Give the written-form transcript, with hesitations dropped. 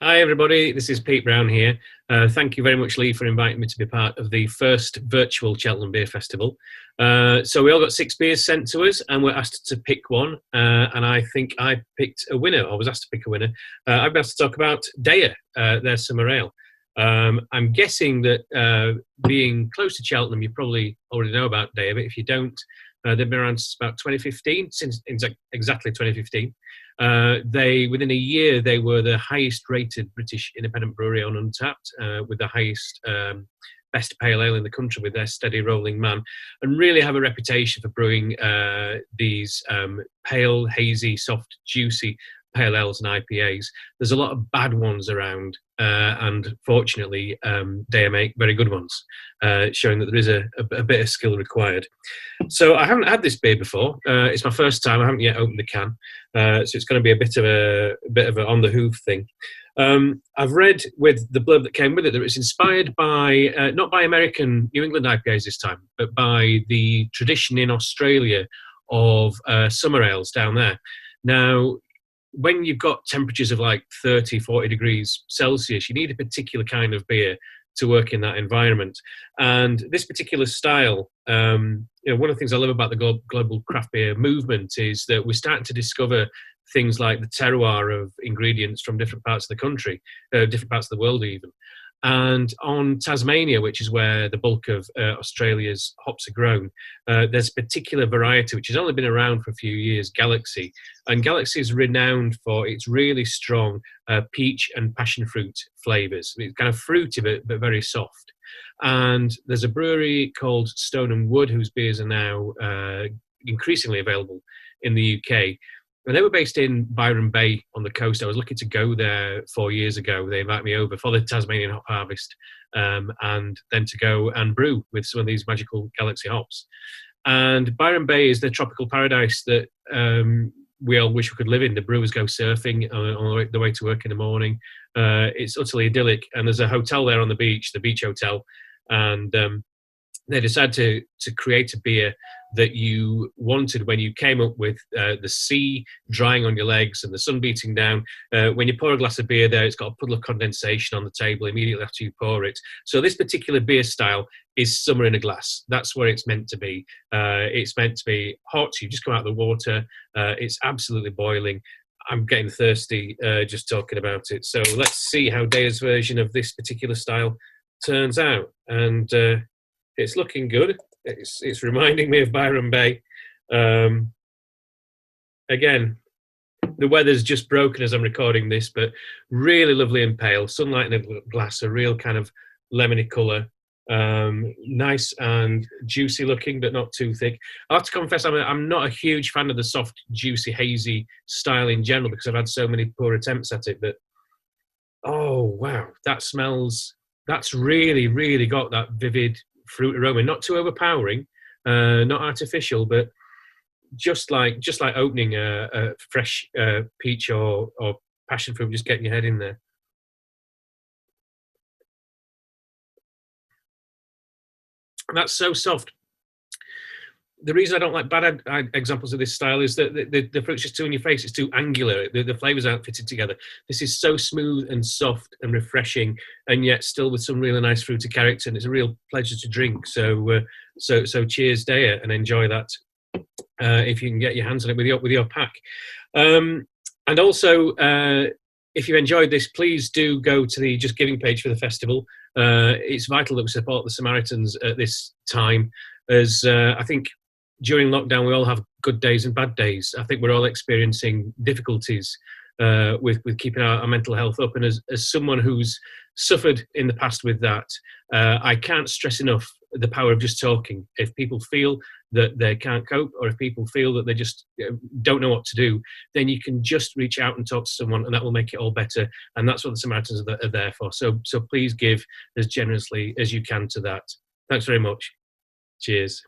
Hi, everybody. This is Pete Brown here. Thank you very much, Lee, for inviting me to be part of the first virtual Cheltenham Beer Festival. So we all got 6 beers sent to us, and we're asked to pick one. And I think I picked a winner, or was asked to pick a winner. I've been asked to talk about Deya, their summer ale. I'm guessing that being close to Cheltenham, you probably already know about Deya, but if you don't, they've been around since about 2015, since exactly 2015. Within a year, they were the highest rated British independent brewery on Untappd, with the highest best pale ale in the country with their steady rolling man, and really have a reputation for brewing these pale, hazy, soft, juicy pale ales and IPAs. There's a lot of bad ones around, and fortunately, Deya make very good ones, showing that there is a bit of skill required. So I haven't had this beer before. It's my first time. I haven't yet opened the can, so it's going to be a bit of a on the hoof thing. I've read with the blurb that came with it that it's inspired by not by American New England IPAs this time, but by the tradition in Australia of summer ales down there. Now, when you've got temperatures of like 30, 40 degrees Celsius, you need a particular kind of beer to work in that environment. And this particular style, one of the things I love about the global craft beer movement is that we're starting to discover things like the terroir of ingredients from different parts of the country, different parts of the world even. And on Tasmania, which is where the bulk of Australia's hops are grown, there's a particular variety which has only been around for a few years, Galaxy. And Galaxy is renowned for its really strong peach and passion fruit flavours. It's kind of fruity but very soft. And there's a brewery called Stone and Wood whose beers are now increasingly available in the UK. And they were based in Byron Bay on the coast. I was lucky to go there 4 years ago. They invited me over for the Tasmanian Hop Harvest, and then to go and brew with some of these magical Galaxy hops. And Byron Bay is the tropical paradise that we all wish we could live in. The brewers go surfing on the way to work in the morning. It's utterly idyllic. And there's a hotel there on the beach, the Beach Hotel. And they decided to create a beer that you wanted when you came up with the sea drying on your legs and the sun beating down. When you pour a glass of beer there, it's got a puddle of condensation on the table immediately after you pour it. So this particular beer style is summer in a glass. That's where it's meant to be. It's meant to be hot. You just come out of the water. It's absolutely boiling. I'm getting thirsty just talking about it. So let's see how Deya's version of this particular style turns out. And it's looking good. It's reminding me of Byron Bay. Again, the weather's just broken as I'm recording this, but really lovely and pale. Sunlight in a glass, a real kind of lemony colour. Nice and juicy looking, but not too thick. I have to confess, I'm not a huge fan of the soft, juicy, hazy style in general because I've had so many poor attempts at it. But oh wow, that's really, really got that vivid fruit aroma, not too overpowering, not artificial, but just like opening a fresh peach or passion fruit, just getting your head in there. And that's so soft. The reason I don't like bad examples of this style is that the fruit's just too in your face. It's too angular. The flavours aren't fitted together. This is so smooth and soft and refreshing, and yet still with some really nice fruity character. And it's a real pleasure to drink. So cheers, Deya, and enjoy that if you can get your hands on it with your pack. And also, if you enjoyed this, please do go to the Just Giving page for the festival. It's vital that we support the Samaritans at this time, as I think during lockdown we all have good days and bad days. I think we're all experiencing difficulties with keeping our mental health up. And as someone who's suffered in the past with that, I can't stress enough the power of just talking. If people feel that they can't cope, or if people feel that they just don't know what to do, then you can just reach out and talk to someone, and that will make it all better. And that's what the Samaritans are there for. So please give as generously as you can to that. Thanks very much. Cheers.